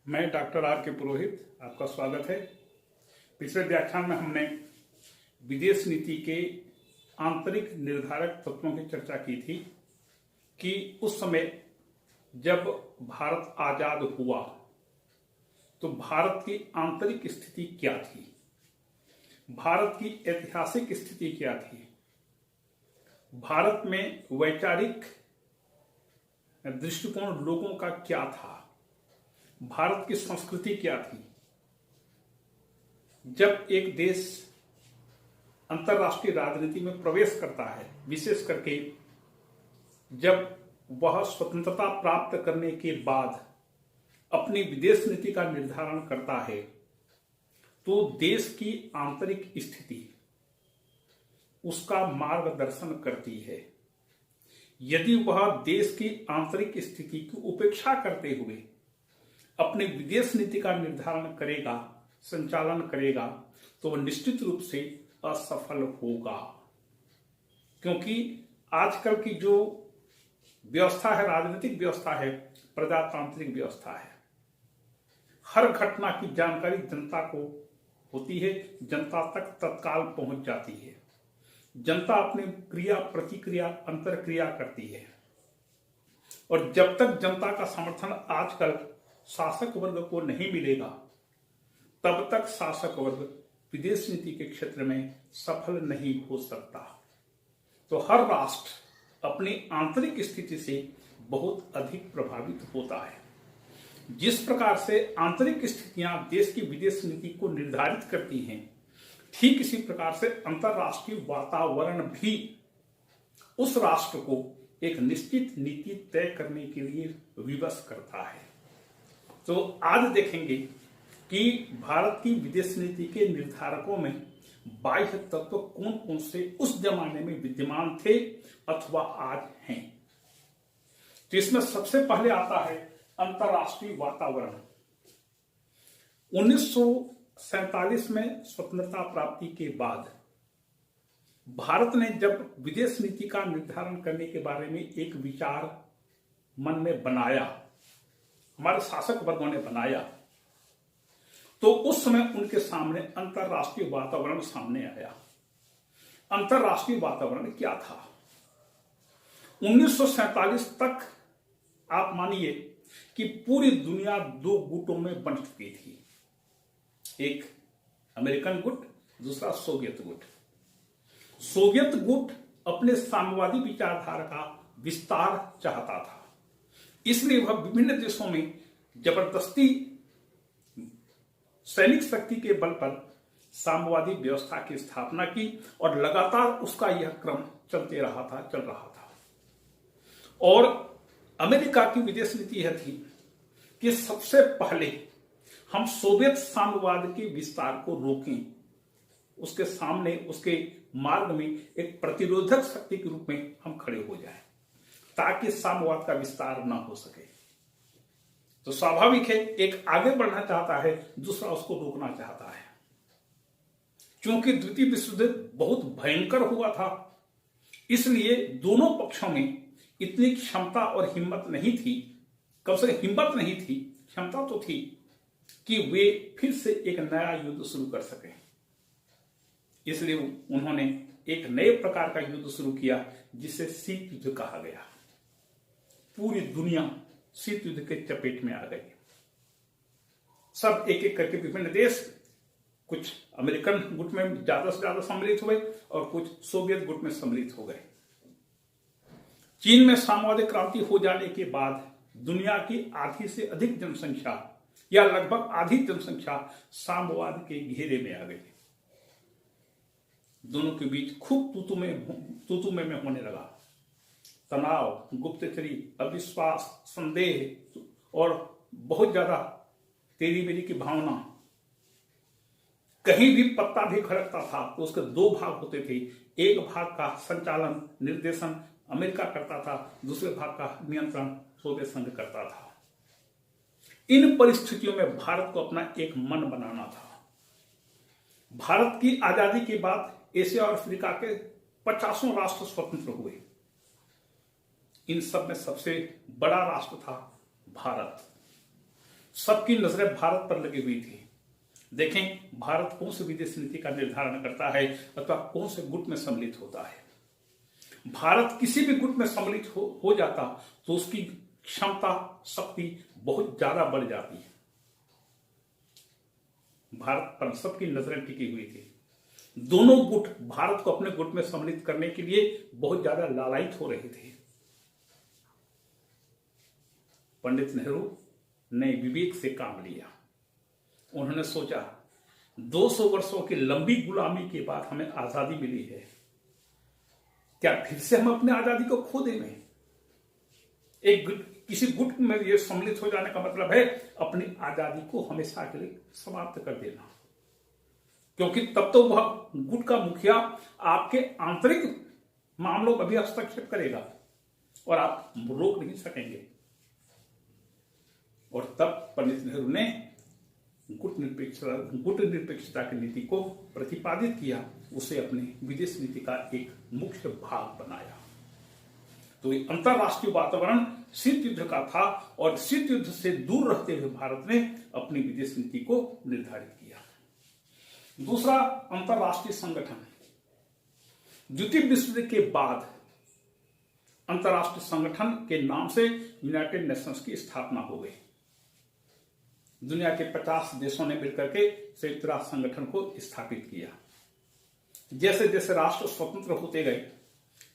मैं doctor R के पुरोहित, आपका स्वागत है। पिछले व्याख्यान में हमने विदेश नीति के आंतरिक निर्धारक तत्वों की चर्चा की थी कि उस समय जब भारत आजाद हुआ तो भारत की आंतरिक स्थिति क्या थी, भारत की ऐतिहासिक स्थिति क्या थी, भारत में वैचारिक दृष्टिकोण लोगों का क्या था, भारत की संस्कृति क्या थी। जब एक देश अंतर्राष्ट्रीय राजनीति में प्रवेश करता है, विशेष करके जब वह स्वतंत्रता प्राप्त करने के बाद अपनी विदेश नीति का निर्धारण करता है, तो देश की आंतरिक स्थिति उसका मार्गदर्शन करती है। यदि वह देश की आंतरिक स्थिति की उपेक्षा करते हुए अपनी विदेश नीति का निर्धारण करेगा, संचालन करेगा, तो वह निश्चित रूप से असफल होगा। क्योंकि आजकल की जो व्यवस्था है, राजनीतिक व्यवस्था है, प्रजातांत्रिक व्यवस्था है। हर घटना की जानकारी जनता को होती है, जनता तक तत्काल पहुंच जाती है, जनता अपनी क्रिया प्रतिक्रिया अंतरक्रिया करती है। और जब तक जनता का समर्थन आजकल शासक वर्ग को नहीं मिलेगा, तब तक शासक वर्ग विदेश नीति के क्षेत्र में सफल नहीं हो सकता। तो हर राष्ट्र अपनी आंतरिक स्थिति से बहुत अधिक प्रभावित होता है। जिस प्रकार से आंतरिक स्थितियां देश की विदेश नीति को निर्धारित करती हैं, ठीक इसी प्रकार से अंतरराष्ट्रीय वातावरण भी उस राष्ट्र को एक निश्चित नीति तय करने के लिए विवश करता है। तो आज देखेंगे कि भारत की विदेश नीति के निर्धारकों में बाह्य तत्व कौन कौन से उस जमाने में विद्यमान थे अथवा आज हैं। तो इसमें सबसे पहले आता है अंतरराष्ट्रीय वातावरण। 1947 में स्वतंत्रता प्राप्ति के बाद भारत ने जब विदेश नीति का निर्धारण करने के बारे में एक विचार मन में बनाया, हमारे शासक वर्गों ने बनाया, तो उस समय उनके सामने अंतरराष्ट्रीय वातावरण सामने आया। अंतरराष्ट्रीय वातावरण क्या था? 1947 तक आप मानिए कि पूरी दुनिया दो गुटों में बंट चुकी थी, एक अमेरिकन गुट, दूसरा सोवियत गुट। सोवियत गुट अपने साम्यवादी विचारधारा का विस्तार चाहता था, इसलिए वह विभिन्न देशों में जबरदस्ती सैनिक शक्ति के बल पर साम्यवादी व्यवस्था की स्थापना की और लगातार उसका यह क्रम चल रहा था। और अमेरिका की विदेश नीति यह थी कि सबसे पहले हम सोवियत साम्यवाद के विस्तार को रोकें, उसके सामने, उसके मार्ग में एक प्रतिरोधक शक्ति के रूप में हम खड़े हो जाएं, ताकि साम्यवाद का विस्तार ना हो सके। तो स्वाभाविक है, एक आगे बढ़ना चाहता है, दूसरा उसको रोकना चाहता है। क्योंकि द्वितीय विश्व युद्ध बहुत भयंकर हुआ था, इसलिए दोनों पक्षों में इतनी क्षमता और हिम्मत नहीं थी, कम से कम हिम्मत नहीं थी, क्षमता तो थी कि वे फिर से एक नया युद्ध शुरू कर सकें। इसलिए उन्होंने एक नए प्रकार का युद्ध शुरू किया, जिसे शीत युद्ध कहा गया। पूरी दुनिया शीत युद्ध के चपेट में आ गई। सब एक एक करके विभिन्न देश, कुछ अमेरिकन गुट में ज्यादा से ज्यादा सम्मिलित हुए और कुछ सोवियत गुट में सम्मिलित हो गए। चीन में साम्यवादी क्रांति हो जाने के बाद दुनिया की आधी से अधिक जनसंख्या या लगभग आधी जनसंख्या साम्यवाद के घेरे में आ गई। दोनों के बीच खूब तू में होने लगा। तनाव, गुप्तचरी, अविश्वास, संदेह और बहुत ज्यादा तेरी मेरी की भावना। कहीं भी पत्ता भी खड़कता था तो उसके दो भाग होते थे। एक भाग का संचालन, निर्देशन अमेरिका करता था, दूसरे भाग का नियंत्रण सोवियत संघ करता था। इन परिस्थितियों में भारत को अपना एक मन बनाना था। भारत की आजादी के बाद एशिया और अफ्रीका के 50 राष्ट्र स्वतंत्र हुए। इन सब में सबसे बड़ा राष्ट्र था भारत। सबकी नजरें भारत पर लगी हुई थी। देखें भारत कौन सी विदेश नीति का निर्धारण करता है अथवा कौन से गुट में सम्मिलित होता है। भारत किसी भी गुट में सम्मिलित हो जाता तो उसकी क्षमता शक्ति बहुत ज्यादा बढ़ जाती है। भारत पर सबकी नजरें टिकी हुई थी। दोनों गुट भारत को अपने गुट में सम्मिलित करने के लिए बहुत ज्यादा लालायित हो रहे थे। पंडित नेहरू ने विवेक से काम लिया। उन्होंने सोचा 200 वर्षों की लंबी गुलामी के बाद हमें आजादी मिली है, क्या फिर से हम अपनी आजादी को खो देंगे? किसी गुट में ये सम्मिलित हो जाने का मतलब है अपनी आजादी को हमेशा के लिए समाप्त कर देना, क्योंकि तब तो वह गुट का मुखिया आपके आंतरिक मामलों में भी हस्तक्षेप करेगा और आप रोक नहीं सकेंगे। और तब पंडित नेहरू ने गुट निरपेक्षता की नीति को प्रतिपादित किया, उसे अपनी विदेश नीति का एक मुख्य भाग बनाया। तो ये अंतरराष्ट्रीय वातावरण शीत युद्ध का था और शीत युद्ध से दूर रहते हुए भारत ने अपनी विदेश नीति को निर्धारित किया। दूसरा, अंतरराष्ट्रीय संगठन। द्वितीय विश्व युद्ध के बाद अंतरराष्ट्रीय संगठन के नाम से यूनाइटेड नेशंस की स्थापना हो गई। दुनिया के 50 देशों ने मिलकर के संयुक्त राष्ट्र संगठन को स्थापित किया। जैसे जैसे राष्ट्र स्वतंत्र होते गए,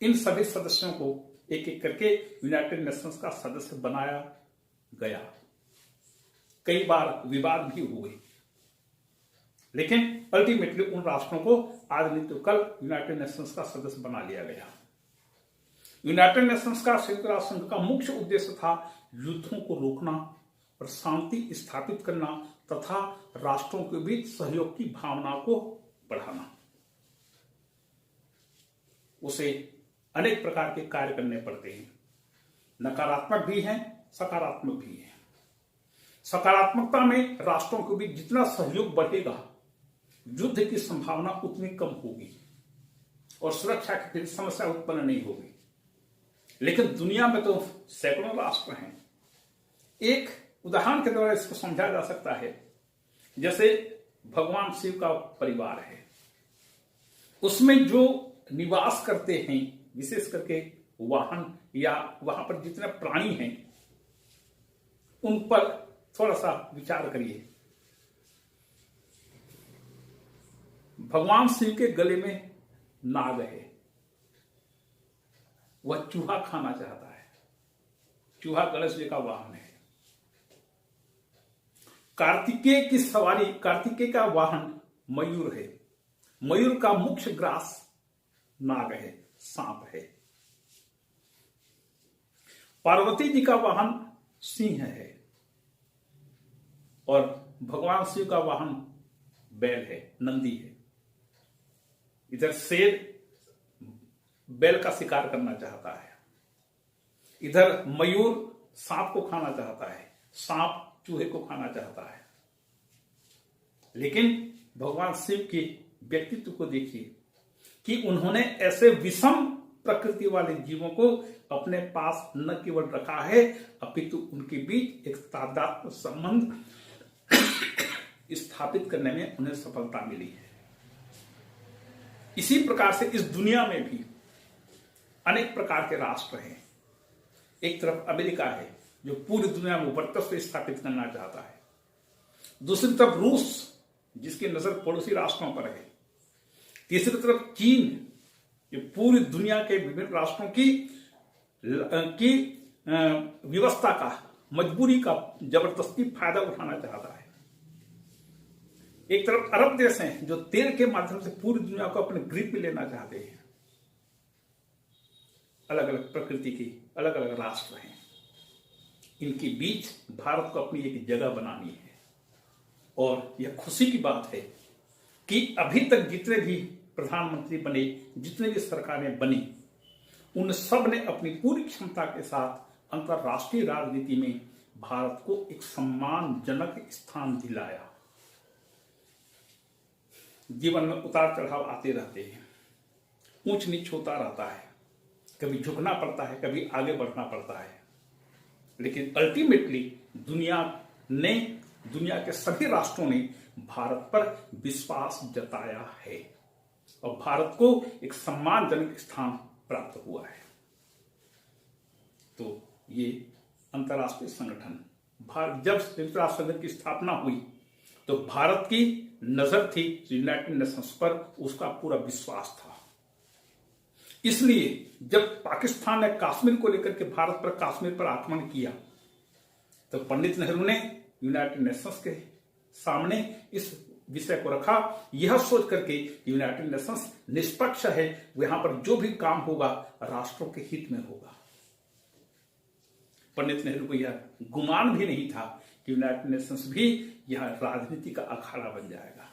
इन सभी सदस्यों को एक एक करके यूनाइटेड नेशंस का सदस्य बनाया गया। कई बार विवाद भी हुए, लेकिन अल्टीमेटली उन राष्ट्रों को आज नहीं तो कल यूनाइटेड नेशंस का सदस्य बना लिया गया। यूनाइटेड नेशंस का संयुक्त राष्ट्र संघ का मुख्य उद्देश्य था युद्धों को रोकना और शांति स्थापित करना तथा राष्ट्रों के बीच सहयोग की भावना को बढ़ाना। उसे अनेक प्रकार के कार्य करने पड़ते हैं, नकारात्मक भी हैं, सकारात्मक भी हैं। सकारात्मकता में राष्ट्रों के बीच जितना सहयोग बढ़ेगा, युद्ध की संभावना उतनी कम होगी और सुरक्षा की समस्या उत्पन्न नहीं होगी। लेकिन दुनिया में तो सैकड़ों राष्ट्र हैं। एक उदाहरण के द्वारा इसको समझा जा सकता है, जैसे भगवान शिव का परिवार है, उसमें जो निवास करते हैं, विशेष करके वाहन या वहां पर जितने प्राणी हैं, उन पर थोड़ा सा विचार करिए। भगवान शिव के गले में नाग है, वह चूहा खाना चाहता है। चूहा गणेश जी का वाहन है। कार्तिकेय की सवारी, कार्तिकेय का वाहन मयूर है। मयूर का मुख्य ग्रास नाग है, सांप है। पार्वती जी का वाहन सिंह है और भगवान शिव का वाहन बैल है, नंदी है। इधर शेर बैल का शिकार करना चाहता है, इधर मयूर सांप को खाना चाहता है, सांप चूहे को खाना चाहता है। लेकिन भगवान शिव के व्यक्तित्व को देखिए कि उन्होंने ऐसे विषम प्रकृति वाले जीवों को अपने पास न केवल रखा है, अपितु उनके बीच एक तादात्म्य संबंध स्थापित करने में उन्हें सफलता मिली है। इसी प्रकार से इस दुनिया में भी अनेक प्रकार के राष्ट्र हैं। एक तरफ अमेरिका है जो पूरी दुनिया में वर्चस्व स्थापित करना चाहता है, दूसरी तरफ रूस जिसकी नजर पड़ोसी राष्ट्रों पर है, तीसरी तरफ चीन जो पूरी दुनिया के विभिन्न राष्ट्रों की व्यवस्था का, मजबूरी का जबरदस्ती फायदा उठाना चाहता है। एक तरफ अरब देश हैं जो तेल के माध्यम से पूरी दुनिया को अपने ग्रिप में लेना चाहते हैं। अलग अलग प्रकृति के अलग अलग राष्ट्र हैं। इनके बीच भारत को अपनी एक जगह बनानी है और यह खुशी की बात है कि अभी तक जितने भी प्रधानमंत्री बने, जितने भी सरकारें बनी, उन सब ने अपनी पूरी क्षमता के साथ अंतरराष्ट्रीय राजनीति में भारत को एक सम्मानजनक स्थान दिलाया। जीवन में उतार चढ़ाव आते रहते हैं, ऊंच नीच होता रहता है, कभी झुकना पड़ता है, कभी आगे बढ़ना पड़ता है, लेकिन अल्टीमेटली दुनिया ने, दुनिया के सभी राष्ट्रों ने भारत पर विश्वास जताया है और भारत को एक सम्मानजनक स्थान प्राप्त हुआ है। तो ये अंतर्राष्ट्रीय संगठन, जब संयुक्त राष्ट्र संघ की स्थापना हुई तो भारत की नजर थी यूनाइटेड नेशंस पर, उसका पूरा विश्वास था। इसलिए जब पाकिस्तान ने कश्मीर को लेकर के भारत पर, कश्मीर पर आक्रमण किया तो पंडित नेहरू ने यूनाइटेड नेशंस के सामने इस विषय को रखा, यह सोच करके यूनाइटेड नेशंस निष्पक्ष है, यहां पर जो भी काम होगा राष्ट्रों के हित में होगा। पंडित नेहरू को यह गुमान भी नहीं था कि यूनाइटेड नेशंस भी यह राजनीति का अखाड़ा बन जाएगा।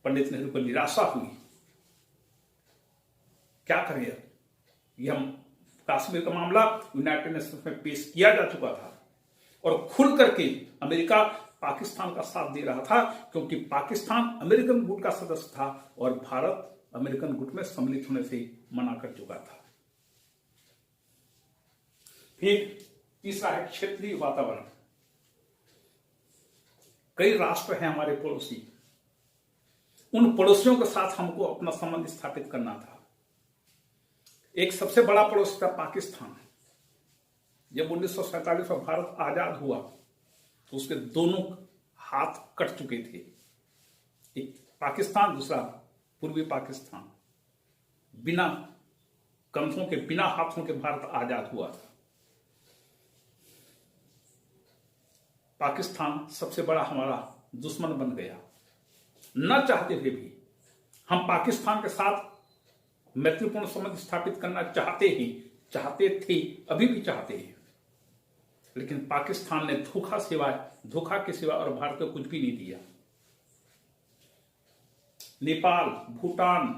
पंडित नेहरू को निराशा हुई, क्या करें अब, यह कश्मीर का मामला यूनाइटेड नेशंस में पेश किया जा चुका था और खुल करके अमेरिका पाकिस्तान का साथ दे रहा था, क्योंकि पाकिस्तान अमेरिकन गुट का सदस्य था और भारत अमेरिकन गुट में सम्मिलित होने से मना कर चुका था। फिर तीसरा है क्षेत्रीय वातावरण। कई राष्ट्र हैं हमारे पड़ोसी, उन पड़ोसियों के साथ हमको अपना संबंध स्थापित करना था। एक सबसे बड़ा पड़ोसी था पाकिस्तान। जब 1947 में भारत आजाद हुआ तो उसके दोनों हाथ कट चुके थे, एक पाकिस्तान, दूसरा पूर्वी पाकिस्तान। बिना कंधों के, बिना हाथों के भारत आजाद हुआ था। पाकिस्तान सबसे बड़ा हमारा दुश्मन बन गया। न चाहते हुए भी हम पाकिस्तान के साथ मैत्रीपूर्ण संबंध स्थापित करना चाहते थे, अभी भी चाहते हैं, लेकिन पाकिस्तान ने धोखा के सिवा और भारत को कुछ भी नहीं दिया। नेपाल, भूटान,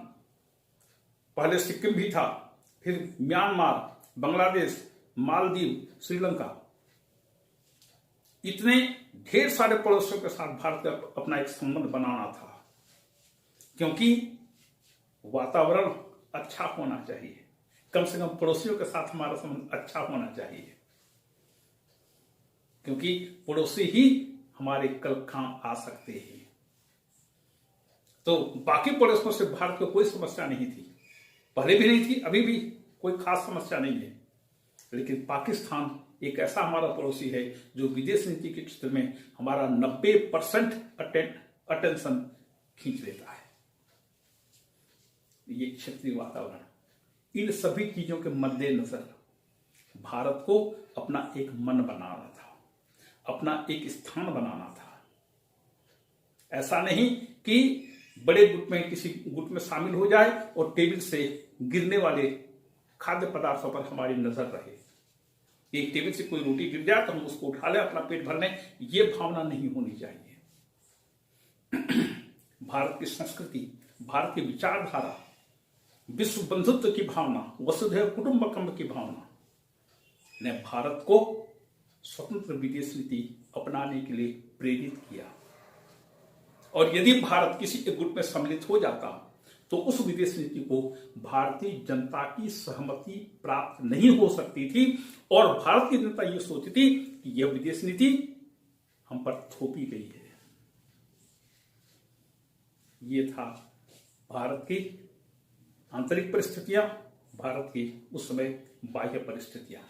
पहले सिक्किम भी था, फिर म्यांमार, बांग्लादेश, मालदीव, श्रीलंका, इतने ढेर सारे पड़ोसियों के साथ भारत को अपना एक संबंध बनाना था, क्योंकि वातावरण अच्छा होना चाहिए। कम से कम पड़ोसियों के साथ हमारा संबंध अच्छा होना चाहिए, क्योंकि पड़ोसी ही हमारे कल काम आ सकते हैं। तो बाकी पड़ोसियों से भारत को कोई समस्या नहीं थी, पहले भी नहीं थी, अभी भी कोई खास समस्या नहीं है। लेकिन पाकिस्तान एक ऐसा हमारा पड़ोसी है जो विदेश नीति के क्षेत्र में हमारा 90% अटेंशन खींच लेता है। ये क्षेत्रीय वातावरण, इन सभी चीजों के मद्देनजर भारत को अपना एक मन बनाना था, अपना एक स्थान बनाना था। ऐसा नहीं कि बड़े गुट में, किसी गुट में शामिल हो जाए और टेबल से गिरने वाले खाद्य पदार्थों पर हमारी नजर रहे। एक टेबल से कोई रोटी गिर जाए तो हम उसको उठा लें, अपना पेट भर लें, ये भावना नहीं होनी चाहिए। भारत की संस्कृति, भारत की विचारधारा, विश्व बंधुत्व की भावना, वसुधैव कुटुंबकम की भावना ने भारत को स्वतंत्र विदेश नीति अपनाने के लिए प्रेरित किया। और यदि भारत किसी एक गुट में सम्मिलित हो जाता तो उस विदेश नीति को भारतीय जनता की सहमति प्राप्त नहीं हो सकती थी, और भारत की जनता यह सोचती थी कि यह विदेश नीति हम पर थोपी गई है। ये था भारत की आंतरिक परिस्थितियां, भारत की उस समय बाह्य परिस्थितियां।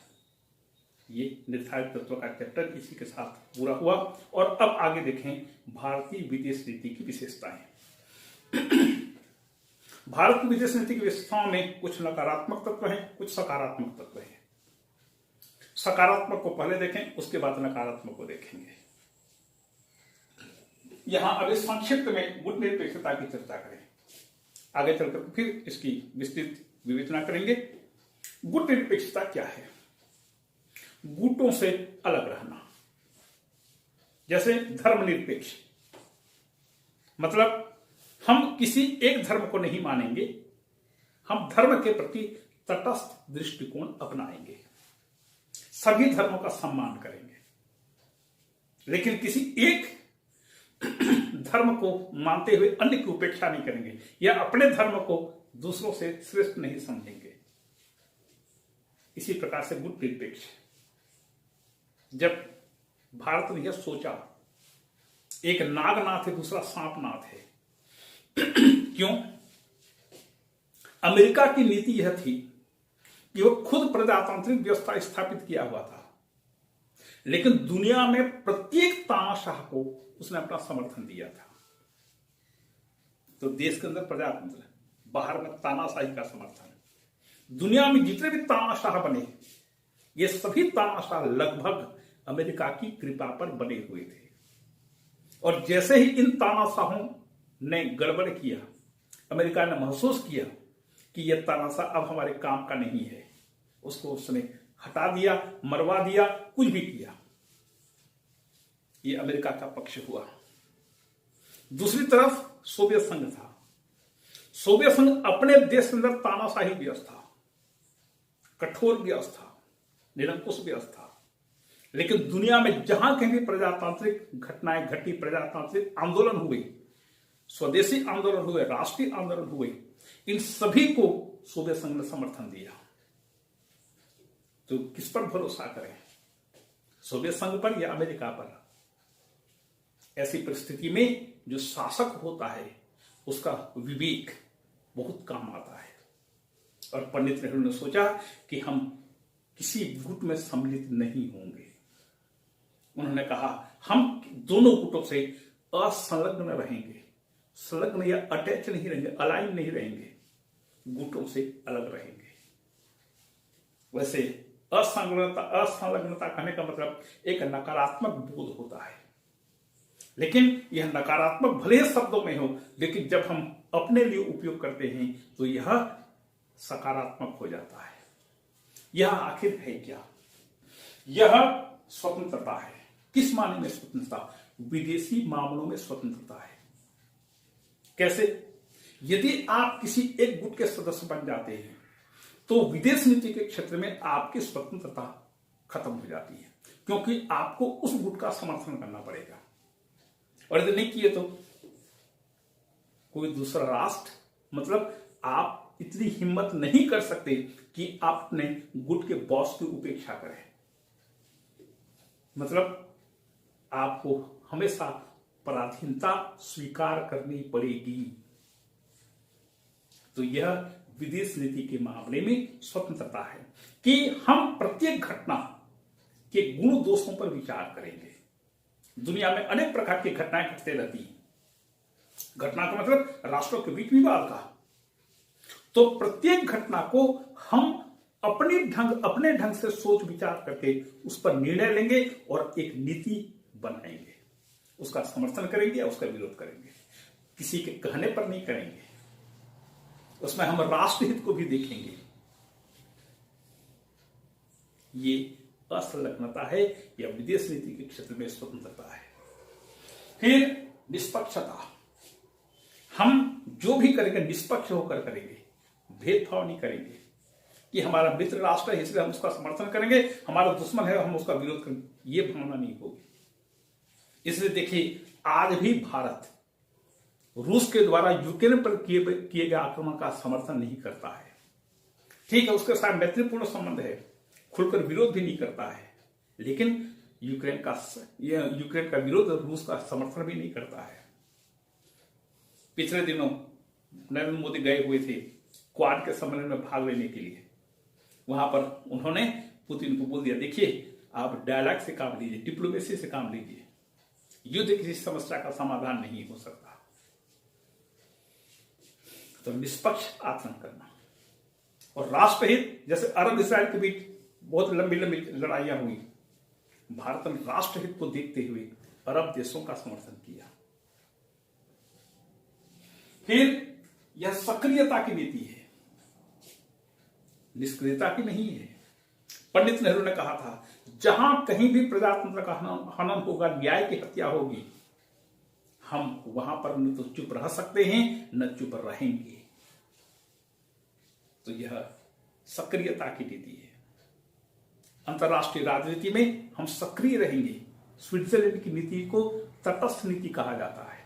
ये निर्धारित तत्व का चैप्टर इसी के साथ पूरा हुआ। और अब आगे देखें भारतीय विदेश नीति की विशेषताएं। भारत की विदेश नीति की विशेषताओं में कुछ नकारात्मक तत्व हैं, कुछ सकारात्मक तत्व हैं। सकारात्मक को पहले देखें, उसके बाद नकारात्मक को देखेंगे। यहां अभी संक्षिप्त में गुट निरपेक्षता की चर्चा करें, आगे चलकर फिर इसकी विस्तृत विवेचना करेंगे। गुट निरपेक्षता क्या है? गुटों से अलग रहना। जैसे धर्मनिरपेक्ष, मतलब हम किसी एक धर्म को नहीं मानेंगे, हम धर्म के प्रति तटस्थ दृष्टिकोण अपनाएंगे, सभी धर्मों का सम्मान करेंगे, लेकिन किसी एक धर्म को मानते हुए अन्य की उपेक्षा नहीं करेंगे, या अपने धर्म को दूसरों से श्रेष्ठ नहीं समझेंगे। इसी प्रकार से गुट निरपेक्ष, जब भारत ने यह सोचा, एक नागनाथ है, दूसरा सांपनाथ है। क्यों? अमेरिका की नीति यह थी कि वो खुद प्रजातांत्रिक व्यवस्था स्थापित किया हुआ था, लेकिन दुनिया में प्रत्येक तानाशाह को उसने अपना समर्थन दिया था। तो देश के अंदर प्रजातंत्र, बाहर में तानाशाही का समर्थन। दुनिया में जितने भी तानाशाह बने, ये सभी तानाशाह लगभग अमेरिका की कृपा पर बने हुए थे। और जैसे ही इन तानाशाहों ने गड़बड़ किया, अमेरिका ने महसूस किया कि यह तानाशाह अब हमारे काम का नहीं है, उसको उसने हटा दिया, मरवा दिया, कुछ भी किया। यह अमेरिका का पक्ष हुआ। दूसरी तरफ सोवियत संघ था। सोवियत संघ अपने देश के अंदर तानाशाही व्यवस्था, कठोर व्यवस्था, निरंकुश व्यवस्था, लेकिन दुनिया में जहां कहीं भी प्रजातांत्रिक घटनाएं घटी, प्रजातांत्रिक आंदोलन हुए, स्वदेशी आंदोलन हुए, राष्ट्रीय आंदोलन हुए, इन सभी को सोवियत संघ ने समर्थन दिया। तो किस पर भरोसा करें, सोवियत संघ पर या अमेरिका पर? ऐसी परिस्थिति में जो शासक होता है उसका विवेक बहुत काम आता है। और पंडित नेहरू ने सोचा कि हम किसी गुट में सम्मिलित नहीं होंगे। उन्होंने कहा हम दोनों गुटों से असंलग्न रहेंगे, संलग्न या अटैच नहीं रहेंगे, अलाइन नहीं रहेंगे, गुटों से अलग रहेंगे। वैसे असंलग्नता कहने का मतलब एक नकारात्मक बोध होता है, लेकिन यह नकारात्मक भले ही शब्दों में हो, लेकिन जब हम अपने लिए उपयोग करते हैं तो यह सकारात्मक हो जाता है। यह आखिर है क्या? यह स्वतंत्रता है। किस मायने में स्वतंत्रता? विदेशी मामलों में स्वतंत्रता है। कैसे? यदि आप किसी एक गुट के सदस्य बन जाते हैं तो विदेश नीति के क्षेत्र में आपकी स्वतंत्रता खत्म हो जाती है, क्योंकि आपको उस गुट का समर्थन करना पड़ेगा। और यदि नहीं किए तो कोई दूसरा राष्ट्र, मतलब आप इतनी हिम्मत नहीं कर सकते कि आप अपने गुट के बॉस की उपेक्षा करें। मतलब आपको हमेशा पराधीनता स्वीकार करनी पड़ेगी। तो यह विदेश नीति के मामले में स्वतंत्रता है कि हम प्रत्येक घटना के गुण दोषों पर विचार करेंगे। दुनिया में अनेक प्रकार की घटनाएं घटते रहती हैं। घटना का मतलब राष्ट्रों के बीच विवाद का। तो प्रत्येक घटना को हम अपने ढंग से सोच विचार करके उस पर निर्णय लेंगे और एक नीति बनाएंगे। उसका समर्थन करेंगे या उसका विरोध करेंगे, किसी के कहने पर नहीं करेंगे। उसमें हम राष्ट्रहित को भी देखेंगे। ये असंलग्नता है या विदेश नीति के क्षेत्र में स्वतंत्रता है। फिर निष्पक्षता। हम जो भी करेंगे निष्पक्ष होकर करेंगे, भेदभाव नहीं करेंगे कि हमारा मित्र राष्ट्र है इसलिए हम उसका समर्थन करेंगे, हमारा दुश्मन है हम उसका विरोध करेंगे, ये भावना नहीं होगी। इसलिए देखिए, आज भी भारत रूस के द्वारा यूक्रेन पर किए गए आक्रमण का समर्थन नहीं करता है। ठीक है, उसके साथ मैत्रीपूर्ण संबंध है, खुलकर विरोध भी नहीं करता है, लेकिन यूक्रेन का विरोध रूस का समर्थन भी नहीं करता है। पिछले दिनों नरेंद्र मोदी गए हुए थे क्वाड के सम्मेलन में भाग लेने के लिए। वहां पर उन्होंने पुतिन को बोल दिया, देखिए आप डायलॉग से काम लीजिए, डिप्लोमेसी से काम लीजिए, युद्ध किसी समस्या का समाधान नहीं हो सकता। तो निष्पक्ष आचरण करना और राष्ट्रहित, जैसे अरब इसराइल के बीच बहुत लंबी लंबी लड़ाइयां हुई, भारत ने राष्ट्रहित को देखते हुए अरब देशों का समर्थन किया। फिर यह सक्रियता की नीति है, निष्क्रियता की नहीं है। पंडित नेहरू ने कहा था, जहां कहीं भी प्रजातंत्र का हनन होगा, न्याय की हत्या होगी, हम वहां पर न तो चुप रह सकते हैं न चुप रहेंगे। तो यह सक्रियता की नीति है। अंतर्राष्ट्रीय राजनीति में हम सक्रिय रहेंगे। स्विट्जरलैंड की नीति को तटस्थ नीति कहा जाता है।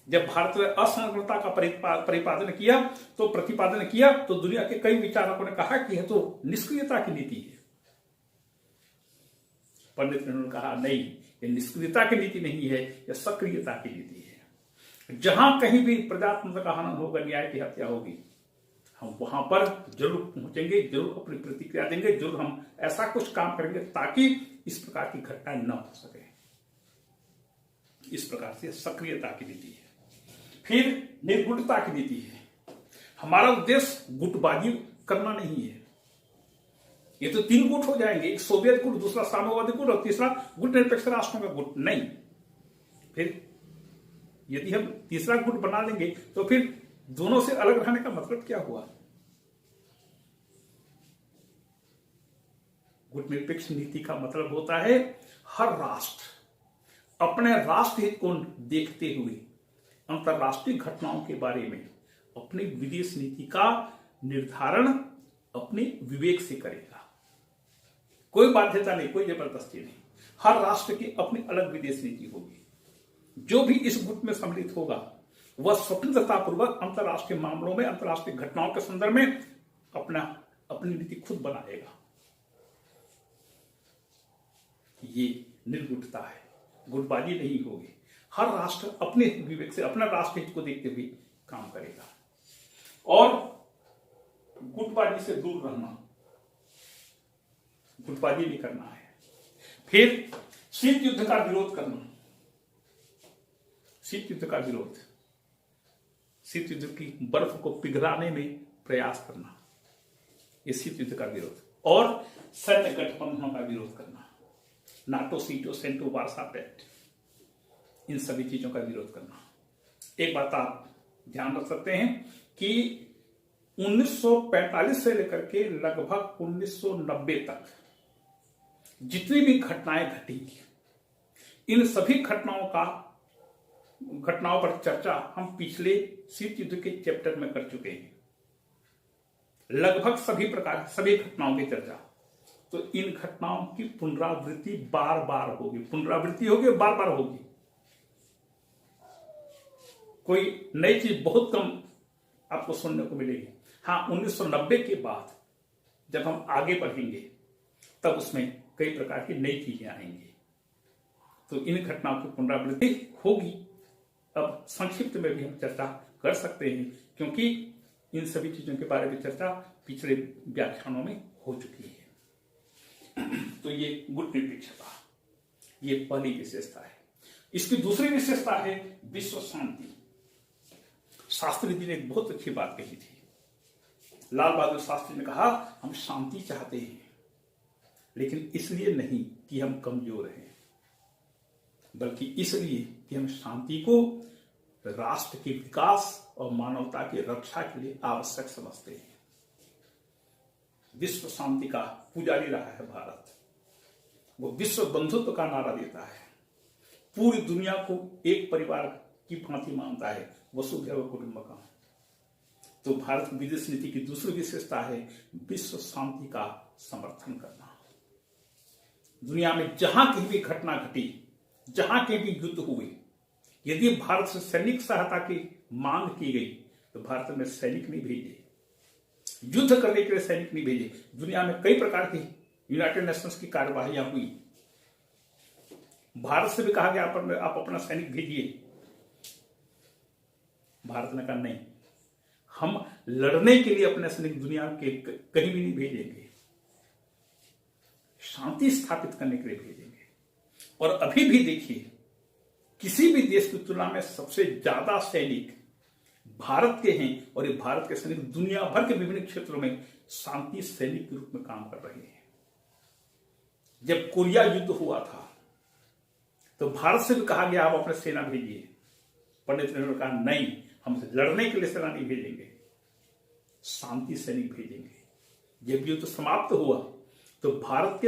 जब भारत ने असंलग्नता का प्रतिपादन किया तो दुनिया के कई विचारकों ने कहा कि यह तो निष्क्रियता की नीति है। पंडित नेहरू ने कहा नहीं, ये निष्क्रियता की नीति नहीं है, यह सक्रियता की नीति है। जहां कहीं भी प्रजातंत्र का हनन होगा, न्याय की हत्या होगी, हम वहां पर जरूर पहुंचेंगे, जरूर अपनी प्रतिक्रिया देंगे, जरूर हम ऐसा कुछ काम करेंगे ताकि इस प्रकार की घटनाएं न हो सके। इस प्रकार से सक्रियता की नीति है। फिर निर्गुटता की नीति है। हमारा उद्देश्य गुटबाजी करना नहीं है। ये तो 3 गुट हो जाएंगे, एक सोवियत गुट, दूसरा साम्यवादी गुट और तीसरा गुट निरपेक्ष राष्ट्रों का गुट। नहीं, फिर यदि हम तीसरा गुट बना लेंगे तो फिर दोनों से अलग रहने का मतलब क्या हुआ? गुट निरपेक्ष नीति का मतलब होता है हर राष्ट्र अपने राष्ट्र हित को देखते हुए अंतरराष्ट्रीय घटनाओं के बारे में अपनी विदेश नीति का निर्धारण अपने विवेक से करेगा। कोई बाध्यता नहीं, कोई जबरदस्ती नहीं। हर राष्ट्र की अपनी अलग विदेश नीति होगी। जो भी इस गुट में सम्मिलित होगा वह स्वतंत्रतापूर्वक अंतरराष्ट्रीय मामलों में, अंतरराष्ट्रीय घटनाओं के संदर्भ में अपनी नीति खुद बनाएगा। ये निर्गुटता है, गुटबाजी नहीं होगी। हर राष्ट्र अपने विवेक से, अपना राष्ट्र हित को देखते हुए काम करेगा। और गुटबाजी से दूर रहना, गुटबाजी नहीं करना है। फिर शीत युद्ध का विरोध करना। शीत युद्ध का विरोध, शीत युद्ध की बर्फ को पिघलाने में प्रयास करना, यह शीत युद्ध का विरोध। और सैन्य गठबंधनों का विरोध करना, नाटो, सीटो, सेंटो, वार्सा पैक्ट, इन सभी चीजों का विरोध करना। एक बात आप ध्यान रख सकते हैं कि 1945 से लेकर के लगभग 1990 तक जितनी भी घटनाएं घटी, इन सभी घटनाओं पर चर्चा हम पिछले शीत युद्ध के चैप्टर में कर चुके हैं। लगभग सभी घटनाओं की चर्चा। तो इन घटनाओं की पुनरावृत्ति बार बार होगी, पुनरावृत्ति होगी, बार बार होगी। कोई नई चीज बहुत कम आपको सुनने को मिलेगी। हाँ, 1990 के बाद जब हम आगे बढ़ेंगे तब उसमें कई प्रकार की नई चीजें आएंगी। तो इन घटनाओं की पुनरावृत्ति होगी। अब संक्षिप्त में भी हम चर्चा कर सकते हैं, क्योंकि इन सभी चीजों के बारे में चर्चा पिछले व्याख्यानों में हो चुकी है। तो ये गुट निरपेक्षता, ये पहली विशेषता है। इसकी दूसरी विशेषता है विश्व शांति। शास्त्री जी ने एक बहुत अच्छी बात कही थी। लाल बहादुर शास्त्री ने कहा, हम शांति चाहते हैं, लेकिन इसलिए नहीं कि हम कमजोर हैं, बल्कि इसलिए कि हम शांति को राष्ट्र के विकास और मानवता की रक्षा के लिए आवश्यक समझते हैं। विश्व शांति का पुजारी रहा है भारत। वो विश्व बंधुत्व का नारा देता है, पूरी दुनिया को एक परिवार की भांति मानता है, वसुधैव कुटुंबकम। तो भारत की विदेश नीति की दूसरी विशेषता है विश्व शांति का समर्थन करना। दुनिया में जहां कहीं भी घटना घटी, जहां कहीं भी युद्ध हुए, यदि भारत से सैनिक सहायता की मांग की गई तो भारत में सैनिक नहीं भेजे, युद्ध करने के लिए सैनिक नहीं भेजे। दुनिया में कई प्रकार की यूनाइटेड नेशंस की कार्यवाहियां हुई, भारत से भी कहा गया आप अपना सैनिक भेजिए। भारत ने कहा नहीं, हम लड़ने के लिए अपने सैनिक दुनिया के कहीं भी नहीं भेजेंगे, शांति स्थापित करने के लिए भेजेंगे। और अभी भी देखिए, किसी भी देश की तुलना में सबसे ज्यादा सैनिक भारत के हैं, और ये भारत के सैनिक दुनिया भर के विभिन्न क्षेत्रों में शांति सैनिक के रूप में काम कर रहे हैं। जब कोरिया युद्ध हुआ था तो भारत से भी कहा गया आप अपने सेना भेजिए। पंडित नेहरू ने कहा नहीं, हम लड़ने के लिए सेना नहीं भेजेंगे, शांति सैनिक भेजेंगे। जब युद्ध समाप्त हुआ तो भारत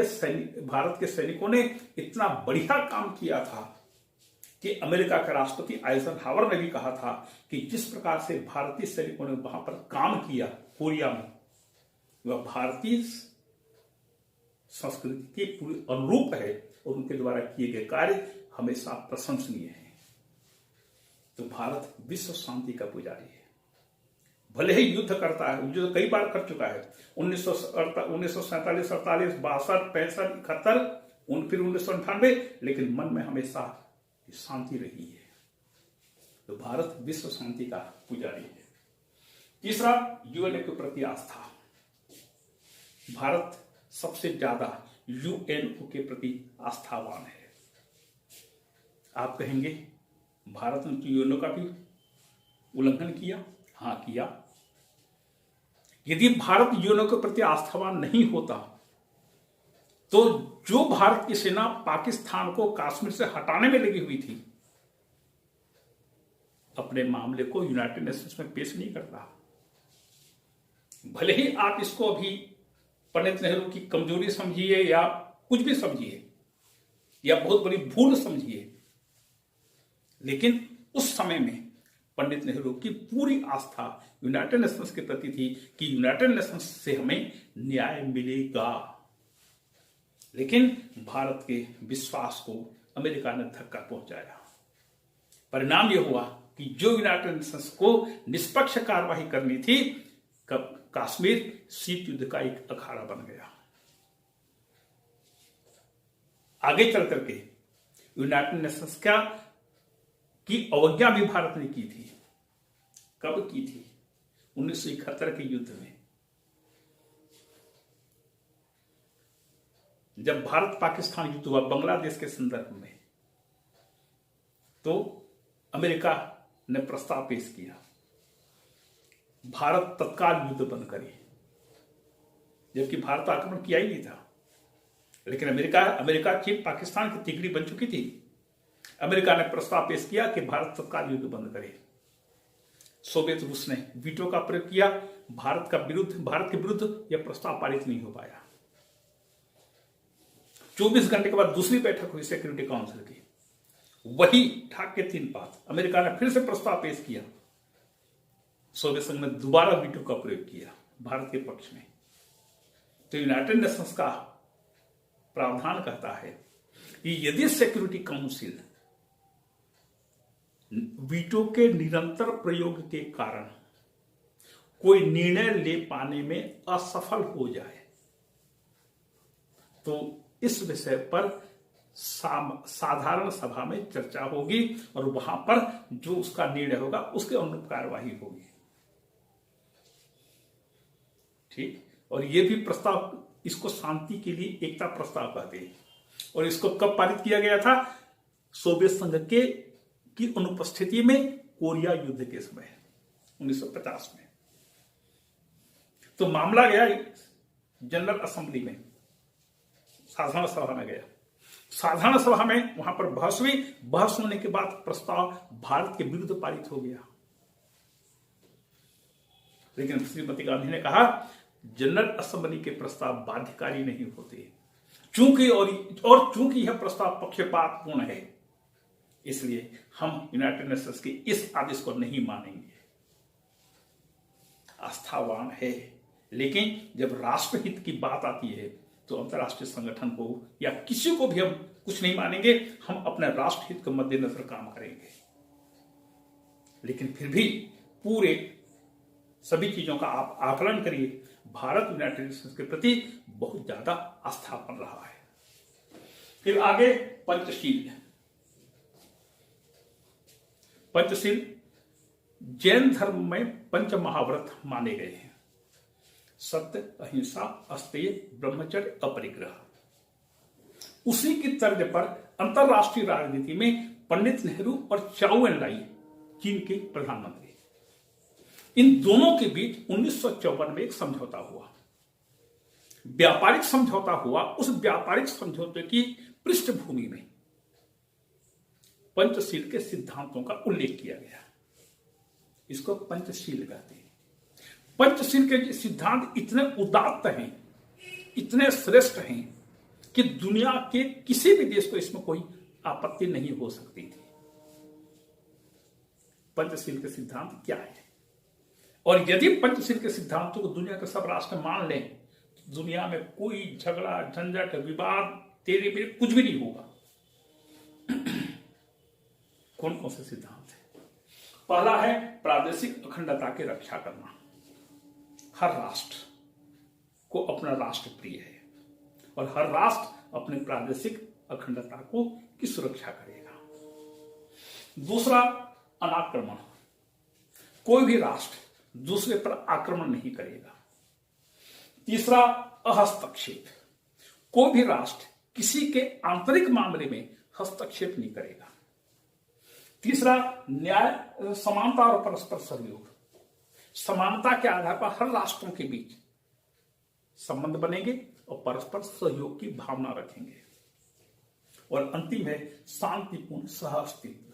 के सैनिकों ने इतना बढ़िया काम किया था कि अमेरिका के राष्ट्रपति आइजनहावर ने भी कहा था कि जिस प्रकार से भारतीय सैनिकों ने वहां पर काम किया कोरिया में, वह भारतीय संस्कृति के पूरे अनुरूप है और उनके द्वारा किए गए कार्य हमेशा प्रशंसनीय है। तो भारत विश्व शांति का पुजारी है। भले ही युद्ध करता है, युद्ध कई बार कर चुका है, 1947, 48, 62, 65, 71, फिर 1998, लेकिन मन में हमेशा शांति रही है। तो भारत विश्व शांति का पुजारी है। तीसरा, यूएनओ के प्रति आस्था। भारत सबसे ज्यादा यूएनओ के प्रति आस्थावान है। आप कहेंगे भारत ने यूएनओ का भी उल्लंघन किया? हाँ, किया। यदि भारत यूएनओ के प्रति आस्थावान नहीं होता तो जो भारत की सेना पाकिस्तान को कश्मीर से हटाने में लगी हुई थी, अपने मामले को यूनाइटेड नेशंस में पेश नहीं करता। भले ही आप इसको अभी पंडित नेहरू की कमजोरी समझिए या कुछ भी समझिए या बहुत बड़ी भूल समझिए, लेकिन उस समय में पंडित नेहरू की पूरी आस्था यूनाइटेड नेशंस के प्रति थी कि यूनाइटेड नेशंस से हमें न्याय मिलेगा। लेकिन भारत के विश्वास को अमेरिका ने धक्का पहुंचाया। परिणाम यह हुआ कि जो यूनाइटेड नेशंस को निष्पक्ष कार्यवाही करनी थी, कश्मीर शीत युद्ध का एक अखाड़ा बन गया। आगे चल करके यूनाइटेड नेशंस की अवज्ञा भी भारत ने की थी। कब की थी? 1971 के युद्ध में, जब भारत पाकिस्तान युद्ध हुआ बांग्लादेश के संदर्भ में, तो अमेरिका ने प्रस्ताव पेश किया, भारत तत्काल युद्ध बंद करे, जबकि भारत आक्रमण किया ही नहीं था। लेकिन अमेरिका चीन पाकिस्तान की तिगड़ी बन चुकी थी। अमेरिका ने प्रस्ताव पेश किया कि भारत तत्काल युद्ध बंद करे। सोवियत रूस ने वीटो का प्रयोग किया। भारत के विरुद्ध यह प्रस्ताव पारित नहीं हो पाया। 24 घंटे के बाद दूसरी बैठक हुई सिक्योरिटी काउंसिल की, वही ठाक के 3 बात अमेरिका ने फिर से प्रस्ताव पेश किया। सोवियत संघ ने दोबारा वीटो का प्रयोग किया भारत के पक्ष में। तो यूनाइटेड नेशंस का प्रावधान कहता है कि यदि सिक्योरिटी काउंसिल वीटो के निरंतर प्रयोग के कारण कोई निर्णय ले पाने में असफल हो जाए, तो इस विषय पर साधारण सभा में चर्चा होगी और वहां पर जो उसका निर्णय होगा उसके अनुरूप कार्यवाही होगी। ठीक। और यह भी प्रस्ताव, इसको शांति के लिए एकता प्रस्ताव कहते हैं। और इसको कब पारित किया गया था? सोवियत संघ की अनुपस्थिति में कोरिया युद्ध के समय 1950 में। तो मामला गया जनरल असेंबली में, साधारण सभा में गया। साधारण सभा में वहां पर बहस हुई। बहस होने के बाद प्रस्ताव भारत के विरुद्ध पारित हो गया। लेकिन श्रीमती गांधी ने कहा जनरल असेंबली के प्रस्ताव बाध्यकारी नहीं होते, चूंकि यह प्रस्ताव पक्षपातपूर्ण है, इसलिए हम यूनाइटेड नेशंस के इस आदेश को नहीं मानेंगे। आस्थावान है, लेकिन जब राष्ट्रहित की बात आती है तो अंतर्राष्ट्रीय संगठन को या किसी को भी हम कुछ नहीं मानेंगे। हम अपने राष्ट्रहित के मद्देनजर काम करेंगे। लेकिन फिर भी पूरे सभी चीजों का आप आकलन करिए, भारत यूनाइटेड नेशंस के प्रति बहुत ज्यादा आस्था बन रहा है। फिर आगे पंचशील। पंचशील जैन धर्म में पंच महाव्रत माने गए हैं: सत्य, अहिंसा, अस्तेय, ब्रह्मचर्य, अपरिग्रह। उसी की तर्ज पर अंतरराष्ट्रीय राजनीति में पंडित नेहरू और चाउ एन लाई, चीन के प्रधानमंत्री, इन दोनों के बीच 1954 में एक समझौता हुआ, व्यापारिक समझौता हुआ। उस व्यापारिक समझौते की पृष्ठभूमि में पंचशील के सिद्धांतों का उल्लेख किया गया। इसको पंचशील कहते हैं। पंचशील के सिद्धांत इतने उदात्त हैं, इतने श्रेष्ठ हैं कि दुनिया के किसी भी देश को इसमें कोई आपत्ति नहीं हो सकती थी। पंचशील के सिद्धांत क्या है? और यदि पंचशील के सिद्धांतों को दुनिया के सब राष्ट्र मान लें तो दुनिया में कोई झगड़ा, झंझट, विवाद, तेरे मेरे कुछ भी नहीं होगा। कौन कौन से सिद्धांत है? पहला है प्रादेशिक अखंडता की रक्षा करना। हर राष्ट्र को अपना राष्ट्र प्रिय है और हर राष्ट्र अपनी प्रादेशिक अखंडता की सुरक्षा करेगा। दूसरा, अनाक्रमण। कोई भी राष्ट्र दूसरे पर आक्रमण नहीं करेगा। तीसरा, अहस्तक्षेप। कोई भी राष्ट्र किसी के आंतरिक मामले में हस्तक्षेप नहीं करेगा। तीसरा, न्याय, समानता और परस्पर सहयोग। समानता के आधार पर हर राष्ट्रों के बीच संबंध बनेंगे और परस्पर सहयोग की भावना रखेंगे। और अंतिम है शांतिपूर्ण सहअस्तित्व।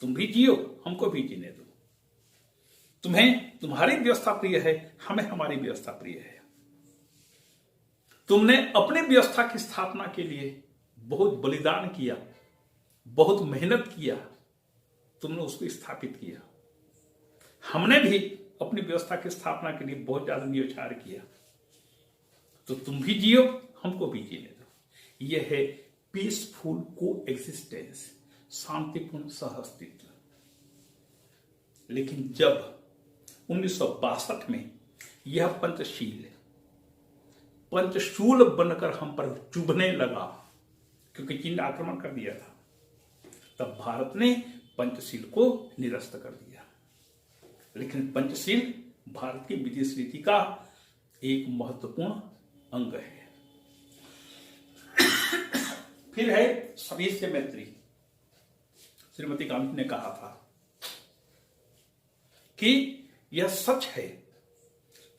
तुम भी जियो, हमको भी जीने दो। तुम्हें तुम्हारी व्यवस्था प्रिय है, हमें हमारी व्यवस्था प्रिय है। तुमने अपनी व्यवस्था की स्थापना के लिए बहुत बलिदान किया, बहुत मेहनत किया, तुमने उसको स्थापित किया। हमने भी अपनी व्यवस्था की स्थापना के लिए बहुत ज्यादा न्योछावर किया। तो तुम भी जियो, हमको भी जीने दो। यह है पीसफुल को एग्जिस्टेंस, शांतिपूर्ण सहअस्तित्व। लेकिन जब 1962 में यह पंचशूल बनकर हम पर चुभने लगा, क्योंकि चीन ने आक्रमण कर दिया था, तब भारत ने पंचशील को निरस्त कर दिया। लेकिन पंचशील भारत की विदेश नीति का एक महत्वपूर्ण अंग है। फिर है सभी से मैत्री। श्रीमती गांधी ने कहा था कि यह सच है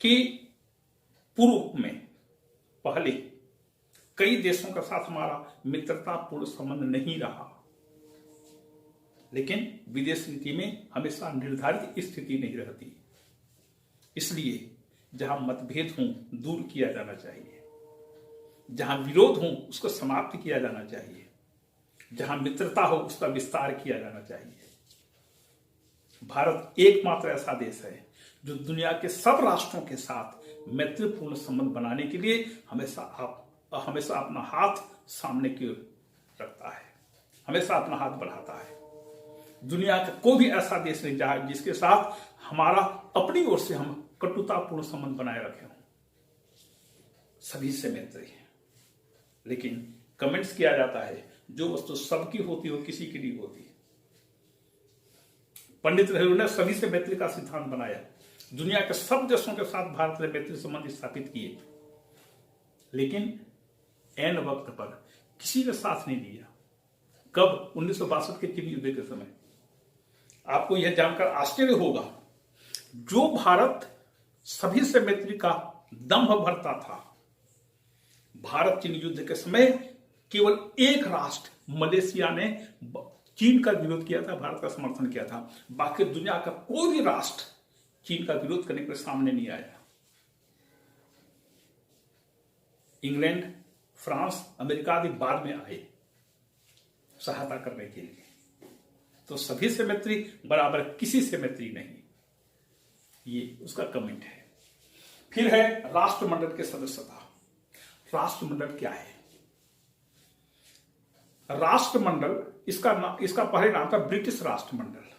कि पूर्व में पहले कई देशों के साथ हमारा मित्रतापूर्ण संबंध नहीं रहा, लेकिन विदेश नीति में हमेशा निर्धारित स्थिति नहीं रहती। इसलिए जहां मतभेद हो दूर किया जाना चाहिए, जहां विरोध हो उसको समाप्त किया जाना चाहिए, जहां मित्रता हो उसका विस्तार किया जाना चाहिए। भारत एकमात्र ऐसा देश है जो दुनिया के सब राष्ट्रों के साथ मैत्रीपूर्ण संबंध बनाने के लिए हमेशा अपना हाथ सामने की ओर रखता है, हमेशा अपना हाथ बढ़ाता है। दुनिया का कोई भी ऐसा देश नहीं जहां जिसके साथ हमारा अपनी ओर से हम कटुतापूर्ण संबंध बनाए रखे हों। सभी से मैत्री है, लेकिन कमेंट्स किया जाता है जो वस्तु सबकी होती हो किसी की नहीं होती। पंडित नेहरू ने सभी से मैत्री का सिद्धांत बनाया। दुनिया के सब देशों के साथ भारत ने मैत्री संबंध स्थापित किए, लेकिन ऐन वक्त पर किसी ने साथ नहीं दिया। कब? 1962 के चीन युद्ध के समय। आपको यह जानकर आश्चर्य होगा, जो भारत सभी से मैत्री का दंभ भरता था, भारत चीन युद्ध के समय केवल एक राष्ट्र मलेशिया ने चीन का विरोध किया था, भारत का समर्थन किया था। बाकी दुनिया का कोई भी राष्ट्र चीन का विरोध करने के सामने नहीं आया। इंग्लैंड, फ्रांस, अमेरिका आदि बाद में आए सहायता करने के लिए। तो सभी से मैत्री बराबर किसी से मैत्री नहीं, ये उसका कमेंट है। फिर है राष्ट्रमंडल के सदस्यता। राष्ट्रमंडल क्या है? राष्ट्रमंडल, इसका पहले नाम था ब्रिटिश राष्ट्रमंडल।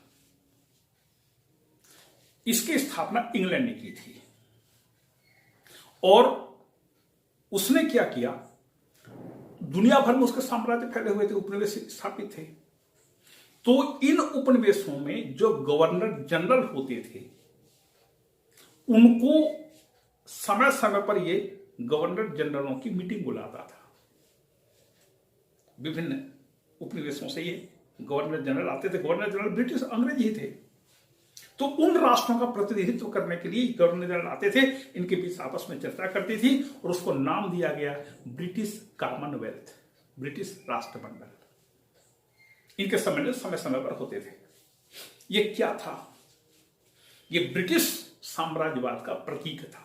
इसकी स्थापना इंग्लैंड ने की थी और उसने क्या किया, दुनिया भर में उसके साम्राज्य फैले हुए थे, उपनिवेश स्थापित थे। तो इन उपनिवेशों में जो गवर्नर जनरल होते थे, उनको समय समय पर ये गवर्नर जनरलों की मीटिंग बुलाता था। विभिन्न उपनिवेशों से ये गवर्नर जनरल आते थे। गवर्नर जनरल ब्रिटिश अंग्रेज ही थे। तो उन राष्ट्रों का प्रतिनिधित्व करने के लिए गवर्नर जनरल आते थे, इनके बीच आपस में चर्चा करती थी और उसको नाम दिया गया ब्रिटिश कॉमनवेल्थ, ब्रिटिश राष्ट्रमंडल। इनके सम्मेलन समय समय पर होते थे। ये क्या था? ये ब्रिटिश साम्राज्यवाद का प्रतीक था।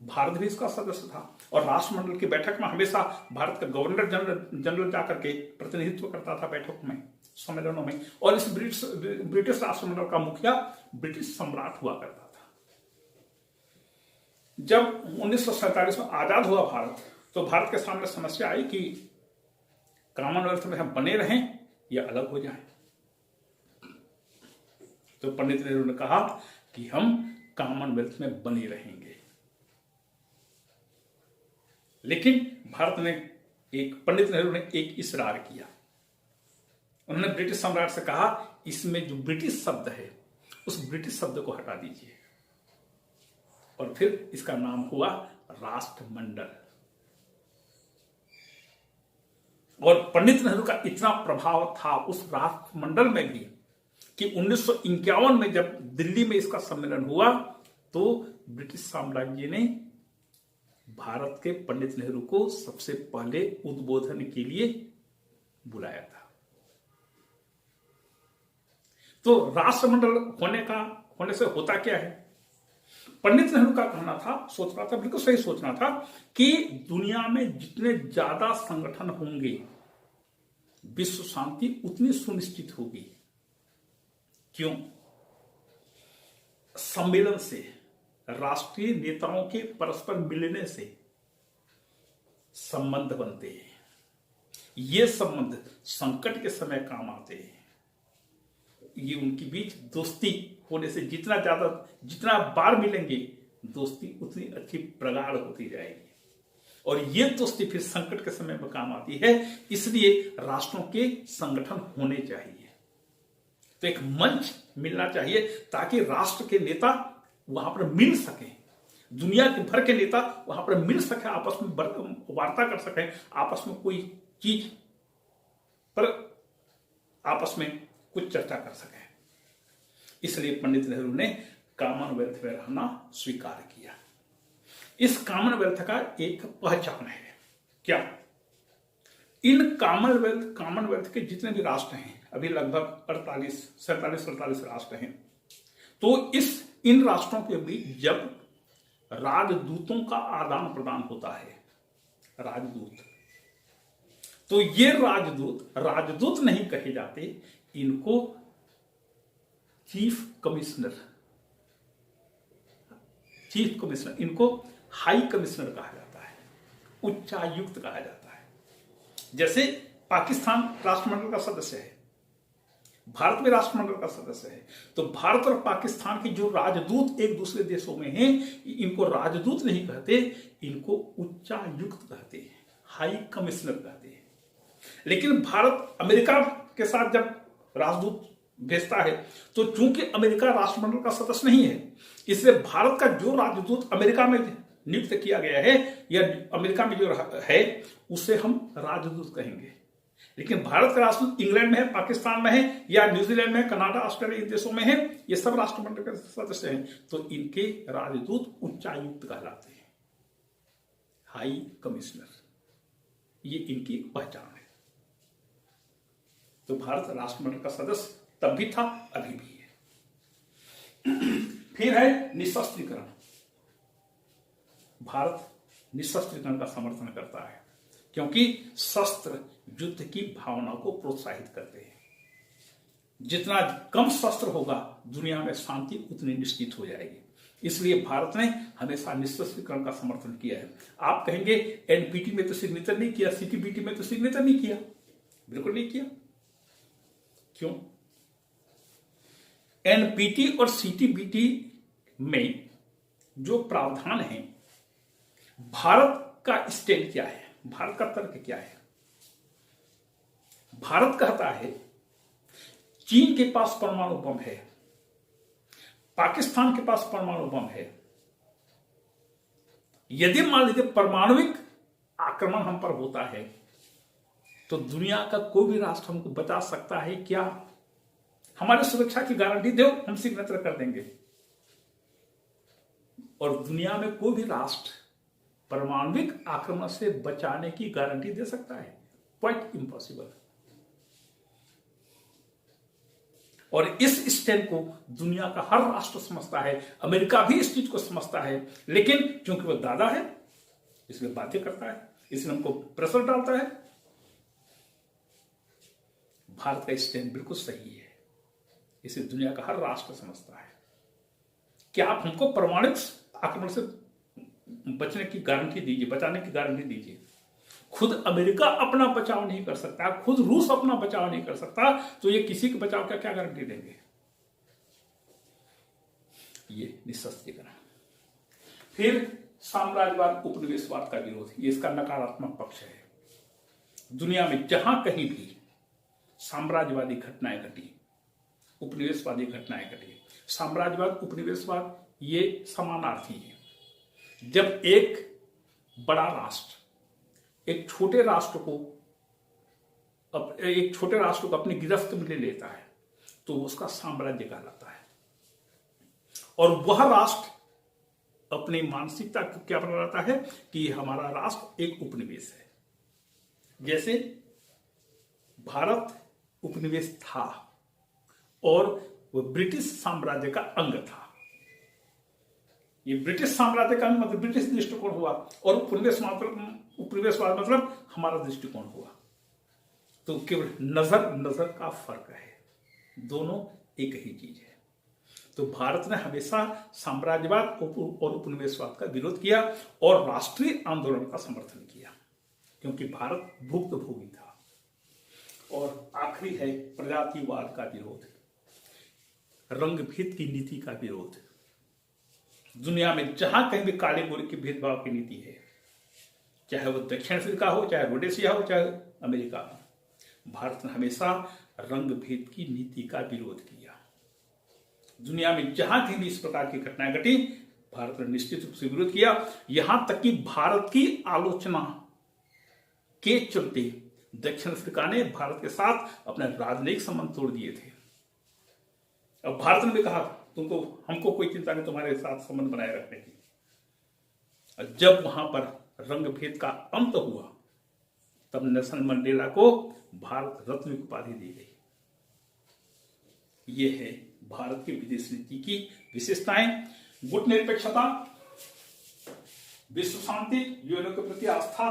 भारत भी इसका सदस्य था और राष्ट्रमंडल की बैठक में हमेशा भारत का गवर्नर जनरल जाकर के प्रतिनिधित्व करता था बैठकों में, सम्मेलनों में। और इस ब्रिटिश राष्ट्रमंडल का मुखिया ब्रिटिश सम्राट हुआ करता था। जब 1947 में आजाद हुआ भारत, तो भारत के सामने समस्या आई कि कॉमनवेल्थ में हम बने रहें या अलग हो जाएं। तो पंडित नेहरू ने कहा कि हम कॉमनवेल्थ में बने रहेंगे। लेकिन भारत ने पंडित नेहरू ने एक इसरार किया। उन्होंने ब्रिटिश सम्राट से कहा, इसमें जो ब्रिटिश शब्द है उस ब्रिटिश शब्द को हटा दीजिए, और फिर इसका नाम हुआ राष्ट्रमंडल। और पंडित नेहरू का इतना प्रभाव था उस राष्ट्रमंडल में भी कि 1951 में जब दिल्ली में इसका सम्मेलन हुआ तो ब्रिटिश साम्राज्य ने भारत के पंडित नेहरू को सबसे पहले उद्बोधन के लिए बुलाया था। तो राष्ट्रमंडल होने से होता क्या है? पंडित नेहरू का कहना था, सोचना था, बिल्कुल सही सोचना था कि दुनिया में जितने ज्यादा संगठन होंगे विश्व शांति उतनी सुनिश्चित होगी। क्यों? सम्मेलन से, राष्ट्रीय नेताओं के परस्पर मिलने से संबंध बनते हैं। ये संबंध संकट के समय काम आते हैं। ये उनके बीच दोस्ती होने से जितना बार मिलेंगे दोस्ती उतनी अच्छी प्रगाढ़ होती जाएगी, और ये दोस्ती फिर संकट के समय में काम आती है। इसलिए राष्ट्रों के संगठन होने चाहिए। तो एक मंच मिलना चाहिए ताकि राष्ट्र के नेता वहां पर मिल सके, दुनिया के भर के नेता वहां पर मिल सके, आपस में वार्ता कर सके, आपस में कोई चीज पर आपस में कुछ चर्चा कर सके। इसलिए पंडित नेहरू ने कॉमनवेल्थ में रहना स्वीकार किया। इस कॉमनवेल्थ का एक पहचान है। क्या? इन कॉमनवेल्थ के जितने भी राष्ट्र हैं, अभी लगभग 47 राष्ट्र हैं, तो इन राष्ट्रों के बीच जब राजदूतों का आदान प्रदान होता है, राजदूत, तो ये राजदूत नहीं कहे जाते, इनको चीफ कमिश्नर, इनको हाई कमिश्नर कहा जाता है, उच्चायुक्त कहा जाता है। जैसे पाकिस्तान राष्ट्रमंडल का सदस्य है, भारत भी राष्ट्रमंडल का सदस्य है, तो भारत और पाकिस्तान के जो राजदूत एक दूसरे देशों में हैं, इनको राजदूत नहीं कहते, इनको उच्चायुक्त कहते हैं, हाई कमिश्नर कहते हैं। लेकिन भारत अमेरिका के साथ जब राजदूत भेजता है, तो चूंकि अमेरिका राष्ट्रमंडल का सदस्य नहीं है, इसलिए भारत का जो राजदूत अमेरिका में नियुक्त किया गया है या अमेरिका में जो है उसे हम राजदूत कहेंगे। लेकिन भारत का राजदूत इंग्लैंड में है, पाकिस्तान में है, या न्यूजीलैंड में, कनाडा, ऑस्ट्रेलिया, इन देशों में है, ये सब राष्ट्रमंडल के सदस्य हैं, तो इनके राजदूत उच्चायुक्त कहलाते हैं, हाई कमिश्नर। ये इनकी पहचान है। तो भारत राष्ट्रमंडल का सदस्य तब भी था, अभी भी है। फिर है निशस्त्रीकरण। भारत निशस्त्रीकरण का समर्थन करता है क्योंकि शस्त्र युद्ध की भावना को प्रोत्साहित करते हैं। जितना कम शस्त्र होगा दुनिया में शांति उतनी निश्चित हो जाएगी। इसलिए भारत ने हमेशा निशस्त्रीकरण का समर्थन किया है। आप कहेंगे एनपीटी में तो सिग्नेचर नहीं किया, सीटीबीटी में तो सिग्नेचर नहीं किया। बिल्कुल नहीं किया। क्यों? एनपीटी और सीटीबीटी में जो प्रावधान है, भारत का स्टैंड क्या है, भारत का तर्क क्या है? भारत कहता है चीन के पास परमाणु बम है, पाकिस्तान के पास परमाणु बम है, यदि मान लीजिए परमाणुविक आक्रमण हम पर होता है तो दुनिया का कोई भी राष्ट्र हमको बचा सकता है क्या? हमारी सुरक्षा की गारंटी दो, हम सिग्नेचर कर देंगे। और दुनिया में कोई भी राष्ट्र परमाणुविक आक्रमण से बचाने की गारंटी दे सकता है? Quite impossible. और इस स्टैंड को दुनिया का हर राष्ट्र समझता है, अमेरिका भी इस चीज को समझता है, लेकिन क्योंकि वो दादा है इसलिए बातें करता है, इसलिए हमको प्रेशर डालता है। भारत का स्टैंड बिल्कुल सही है, इसे दुनिया का हर राष्ट्र समझता है। क्या आप हमको परमाणु आक्रमण से बचने की गारंटी दीजिए, बचाने की गारंटी दीजिए। खुद अमेरिका अपना बचाव नहीं कर सकता, खुद रूस अपना बचाव नहीं कर सकता, तो ये किसी के बचाव का क्या गारंटी देंगे? ये निशस्त्रीकरण। फिर साम्राज्यवाद उपनिवेशवाद का विरोध, ये इसका नकारात्मक पक्ष है। दुनिया में जहां कहीं भी साम्राज्यवादी घटनाएं घटी, उपनिवेशवादी घटनाएं घटी, साम्राज्यवाद उपनिवेशवाद ये समानार्थी है। जब एक बड़ा राष्ट्र एक छोटे राष्ट्र को अपनी गिरफ्त में ले लेता है तो उसका साम्राज्य कहलाता है। और वह राष्ट्र अपनी मानसिकता को क्या बनाता है कि हमारा राष्ट्र एक उपनिवेश है। जैसे भारत उपनिवेश था और वह ब्रिटिश साम्राज्य का अंग था। ये ब्रिटिश साम्राज्य का अंग मतलब ब्रिटिश दृष्टिकोण हुआ, और उपनिवेशवाद मतलब हमारा दृष्टिकोण हुआ। तो केवल नजर का फर्क है, दोनों एक ही चीज है। तो भारत ने हमेशा साम्राज्यवाद और उपनिवेशवाद का विरोध किया और राष्ट्रीय आंदोलन का समर्थन किया, क्योंकि भारत भुक्तभोगी था। और आखिरी है प्रजातिवाद का विरोध, रंगभेद की नीति का विरोध। दुनिया में जहां कहीं भी काले गोरे के भेदभाव की नीति है, चाहे वो दक्षिण अफ्रीका हो, चाहे रोडेशिया हो, चाहे अमेरिका हो, भारत ने हमेशा रंग भेद की नीति का विरोध किया। दुनिया में जहां कहीं भी इस प्रकार की घटनाएं घटी, भारत ने निश्चित रूप से विरोध किया। यहां तक कि भारत की आलोचना के चलते दक्षिण अफ्रीका ने भारत के साथ अपने राजनयिक संबंध तोड़ दिए थे। अब भारत ने भी कहा हमको कोई चिंता नहीं तुम्हारे साथ संबंध बनाए रखने की। जब वहां पर रंग भेद का अंत हुआ, तब नेल्सन मंडेला को भारत रत्न की उपाधि दी गई। ये है भारत की विदेश नीति की विशेषताएं। गुटनिरपेक्षता, विश्व शांति, यूएनओ के प्रति आस्था,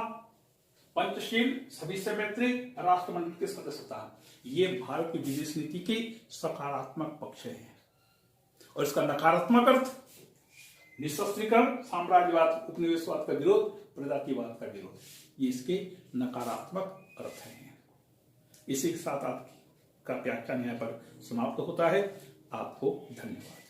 पंचशील, सभी से मैत्री, राष्ट्रमंडल की सदस्यता, ये भारत की विदेश नीति के सकारात्मक पक्ष हैं। और इसका नकारात्मक अर्थ निशस्त्रीकरण, साम्राज्यवाद, उपनिवेशवाद का विरोध, प्रजातिवाद का विरोध, ये इसके नकारात्मक अर्थ हैं। इसी के साथ आपका व्याख्यान यहाँ पर समाप्त होता है। आपको धन्यवाद।